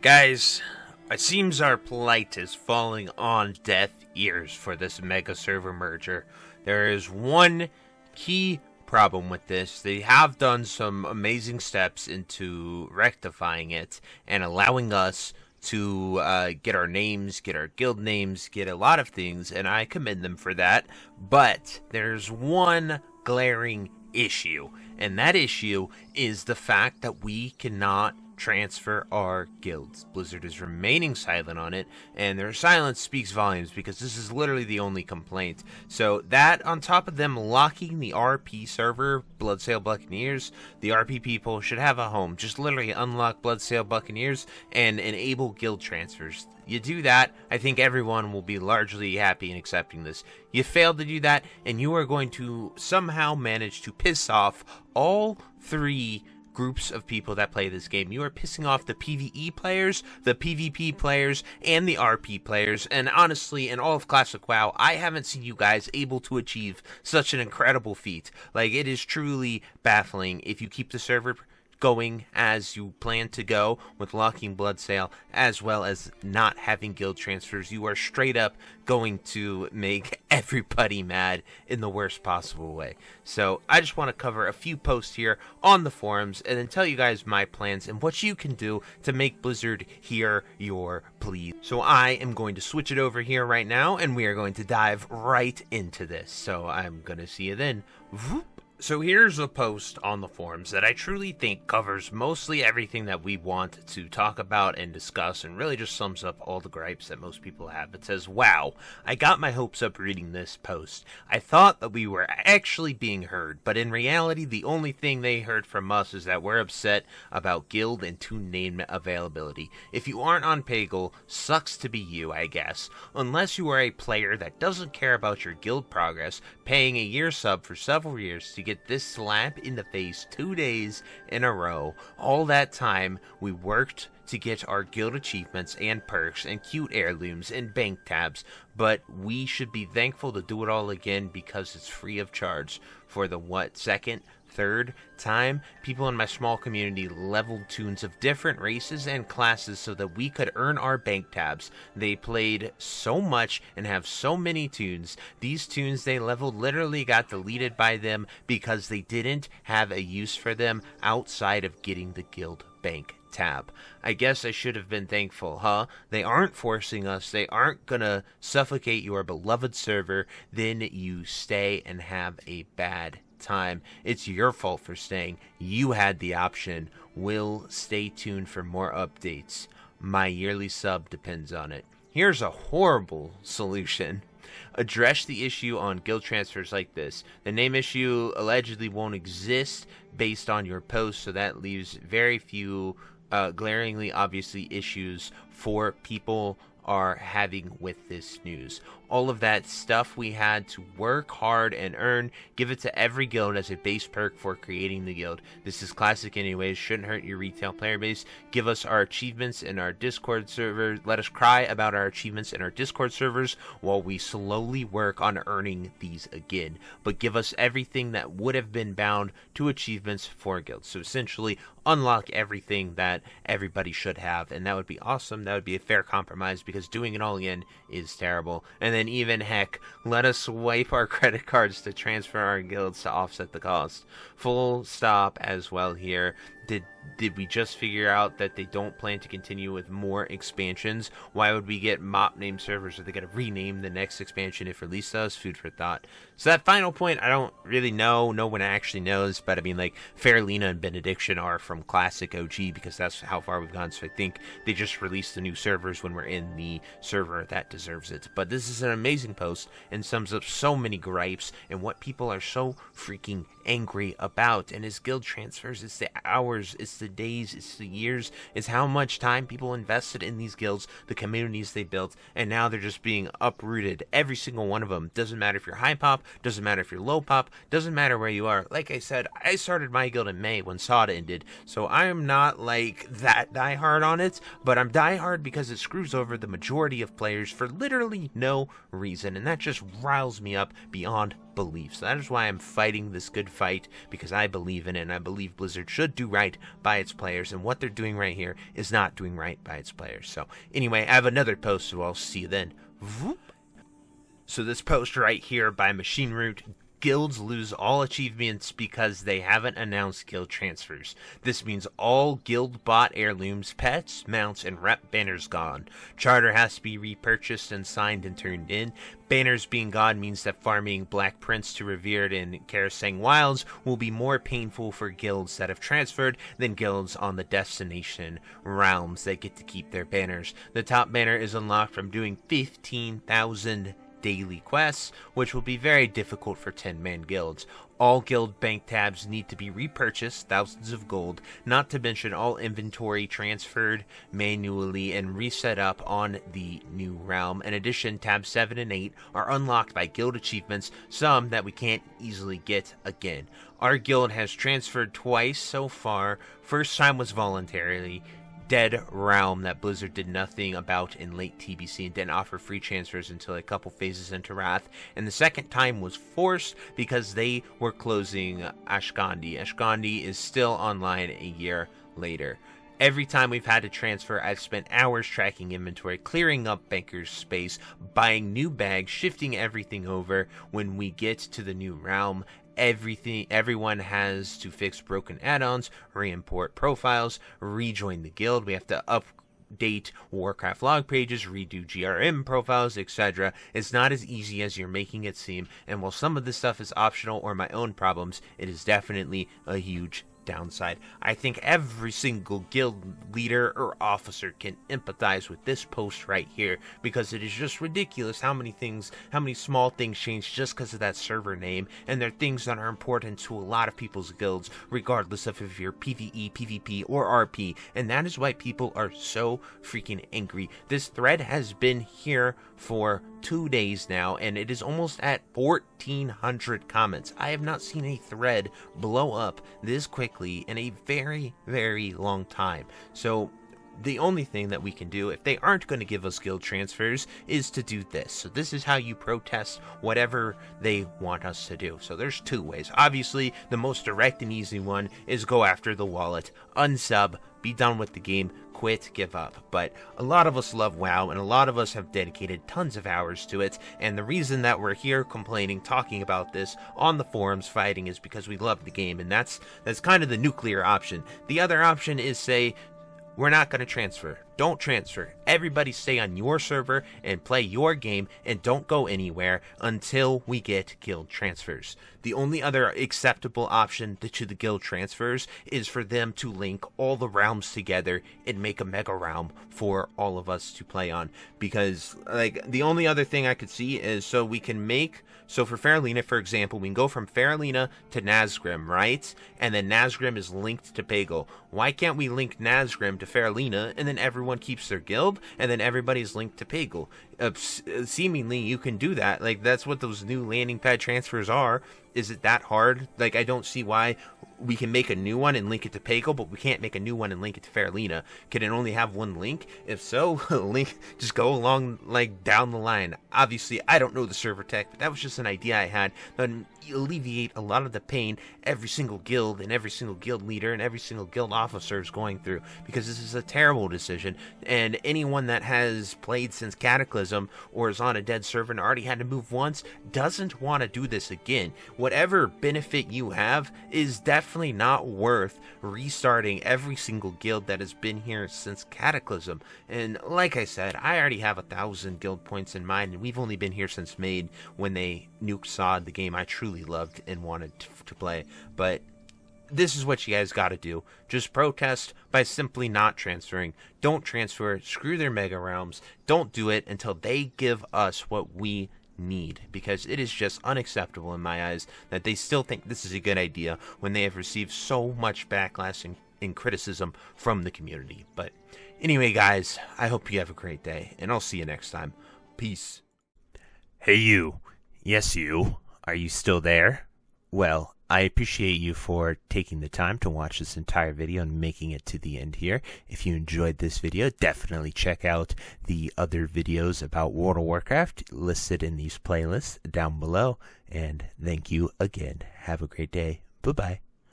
Guys, it seems our plight is falling on deaf ears for this mega server merger. There is one key problem with this. They have done some amazing steps into rectifying it and allowing us to get our names, get our guild names, get a lot of things, and I commend them for that. But there's one glaring issue, and that issue is the fact that we cannot transfer our guilds. Blizzard is remaining silent on it, and their silence speaks volumes because this is literally the only complaint. So that, on top of them locking the RP server, Bloodsail Buccaneers, the RP people should have a home. Just literally unlock Bloodsail Buccaneers and enable guild transfers. You do that, I think everyone will be largely happy in accepting this. You failed to do that, and you are going to somehow manage to piss off all three groups of people that play this game. You are pissing off the PvE players, the PvP players, and the RP players, and honestly, in all of Classic WoW, I haven't seen you guys able to achieve such an incredible feat. Like, it is truly baffling. If you keep the server going as you plan to go with locking Bloodsail, as well as not having guild transfers, you are straight up going to make everybody mad in the worst possible way. So I just want to cover a few posts here on the forums and then tell you guys my plans and what you can do to make Blizzard hear your pleas. So I am going to switch it over here right now, and we are going to dive right into this. So I'm gonna see you then. Whoop. So here's a post on the forums that I truly think covers mostly everything that we want to talk about and discuss, and really just sums up all the gripes that most people have. It says, "Wow, I got my hopes up reading this post. I thought that we were actually being heard, but in reality, the only thing they heard from us is that we're upset about guild and toon name availability. If you aren't on Pagel, sucks to be you, I guess. Unless you are a player that doesn't care about your guild progress, paying a year sub for several years to get this slap in the face 2 days in a row. All that time we worked to get our guild achievements and perks and cute heirlooms and bank tabs, but we should be thankful to do it all again because it's free of charge. For the second, third time, people in my small community leveled toons of different races and classes so that we could earn our bank tabs. They played so much and have so many toons. These toons they leveled literally got deleted by them because they didn't have a use for them outside of getting the guild bank tab. I guess I should have been thankful, huh? They aren't forcing us. They aren't gonna suffocate your beloved server. Then you stay and have a bad time. It's your fault for staying. You had the option. We'll stay tuned for more updates. My yearly sub depends on it." Here's a horrible solution. Address the issue on guild transfers like this. The name issue allegedly won't exist based on your post, so that leaves very few glaringly obviously issues for people are having with this news. All of that stuff we had to work hard and earn, give it to every guild as a base perk for creating the guild. This is classic anyways, shouldn't hurt your retail player base. Give us our achievements in our Discord server. Let us cry about our achievements in our Discord servers while we slowly work on earning these again. But give us everything that would have been bound to achievements for guilds. So essentially, unlock everything that everybody should have, and that would be awesome. That would be a fair compromise because doing it all again is terrible. And then even heck, let us swipe our credit cards to transfer our guilds to offset the cost. Full stop as well here. Did we just figure out that they don't plan to continue with more expansions? Why would we get mop name servers? Are they going to rename the next expansion if released to us? Food for thought. So that final point, I don't really know. No one actually knows. But I mean, like, Fairlena and Benediction are from Classic OG because that's how far we've gone. So I think they just released the new servers when we're in the server that deserves it. But this is an amazing post and sums up so many gripes and what people are so freaking angry about. And his guild transfers, it's the hours, it's the days, it's the years, it's how much time people invested in these guilds, the communities they built, and now they're just being uprooted. Every single one of them. Doesn't matter if you're high pop, doesn't matter if you're low pop, doesn't matter where you are. Like I said, I started my guild in May when SOD ended, so I am not like that diehard on it, but I'm diehard because it screws over the majority of players for literally no reason, and that just riles me up beyond belief. So that is why I'm fighting this good fight, because I believe in it, and I believe Blizzard should do right by its players, and what they're doing right here is not doing right by its players. So anyway, I have another post, so I'll see you then. So this post right here by Machine Root: guilds lose all achievements because they haven't announced guild transfers. This means all guild bought heirlooms, pets, mounts, and rep banners gone. Charter has to be repurchased and signed and turned in. Banners being gone means that farming Black Prince to Revered in Karasang Wilds will be more painful for guilds that have transferred than guilds on the destination realms that get to keep their banners. The top banner is unlocked from doing 15,000 daily quests, which will be very difficult for 10-man guilds. All guild bank tabs need to be repurchased, thousands of gold, not to mention all inventory transferred manually and reset up on the new realm. In addition, tabs 7 and 8 are unlocked by guild achievements, some that we can't easily get again. Our guild has transferred twice so far. First time was voluntarily. Dead realm that Blizzard did nothing about in late TBC and didn't offer free transfers until a couple phases into Wrath. And the second time was forced because they were closing Ashkandi. Ashkandi is still online a year later. Every time we've had to transfer, I've spent hours tracking inventory, clearing up bankers' space, buying new bags, shifting everything over. When we get to the new realm, everyone has to fix broken add-ons, re-import profiles, rejoin the guild. We have to update Warcraft log pages, redo GRM profiles, etc. It's not as easy as you're making it seem, and while some of this stuff is optional or my own problems, it is definitely a huge downside. I think every single guild leader or officer can empathize with this post right here, because it is just ridiculous how many small things change just because of that server name, and they're things that are important to a lot of people's guilds, regardless of if you're PvE, PvP, or RP, and that is why people are so freaking angry. This thread has been here for 2 days now, and it is almost at 1,400 comments. I have not seen a thread blow up this quickly in a very, very long time. So the only thing that we can do, if they aren't going to give us guild transfers, is to do this. So this is how you protest whatever they want us to do. So there's two ways. Obviously, the most direct and easy one is go after the wallet, unsub, be done with the game, quit, give up. But a lot of us love WoW, and a lot of us have dedicated tons of hours to it, and the reason that we're here complaining, talking about this on the forums, fighting, is because we love the game, and that's kind of the nuclear option. The other option is say, we're not going to transfer. Don't transfer. Everybody stay on your server and play your game and don't go anywhere until we get guild transfers. The only other acceptable option to the guild transfers is for them to link all the realms together and make a mega realm for all of us to play on. Because, like, the only other thing I could see is so for Faralina, for example, we can go from Faralina to Nazgrim, right? And then Nazgrim is linked to Pagel. Why can't we link Nazgrim to Faralina and then everyone keeps their guild and then everybody's linked to Pagel? Seemingly you can do that. Like, that's what those new landing pad transfers are. Is it that hard? Like, I don't see why we can make a new one and link it to Pagel, but we can't make a new one and link it to Faralina. Can it only have one link? If so, just go along, like, down the line. Obviously, I don't know the server tech, but that was just an idea I had that would alleviate a lot of the pain every single guild and every single guild leader and every single guild officer is going through, because this is a terrible decision, and anyone that has played since Cataclysm or is on a dead server and already had to move once doesn't want to do this again. Whatever benefit you have is definitely not worth restarting every single guild that has been here since Cataclysm. And like I said, I already have 1,000 guild points in mind, and we've only been here since Made, when they nuked Sod, the game I truly loved and wanted to play. But this is what you guys got to do. Just protest by simply not transferring. Don't transfer. Screw their mega realms. Don't do it until they give us what we need, because it is just unacceptable in my eyes that they still think this is a good idea when they have received so much backlash and criticism from the community. But anyway, guys, I hope you have a great day, and I'll see you next time. Peace. Hey you. Yes, you. Are you still there? Well, I appreciate you for taking the time to watch this entire video and making it to the end here. If you enjoyed this video, definitely check out the other videos about World of Warcraft listed in these playlists down below. And thank you again. Have a great day. Bye-bye.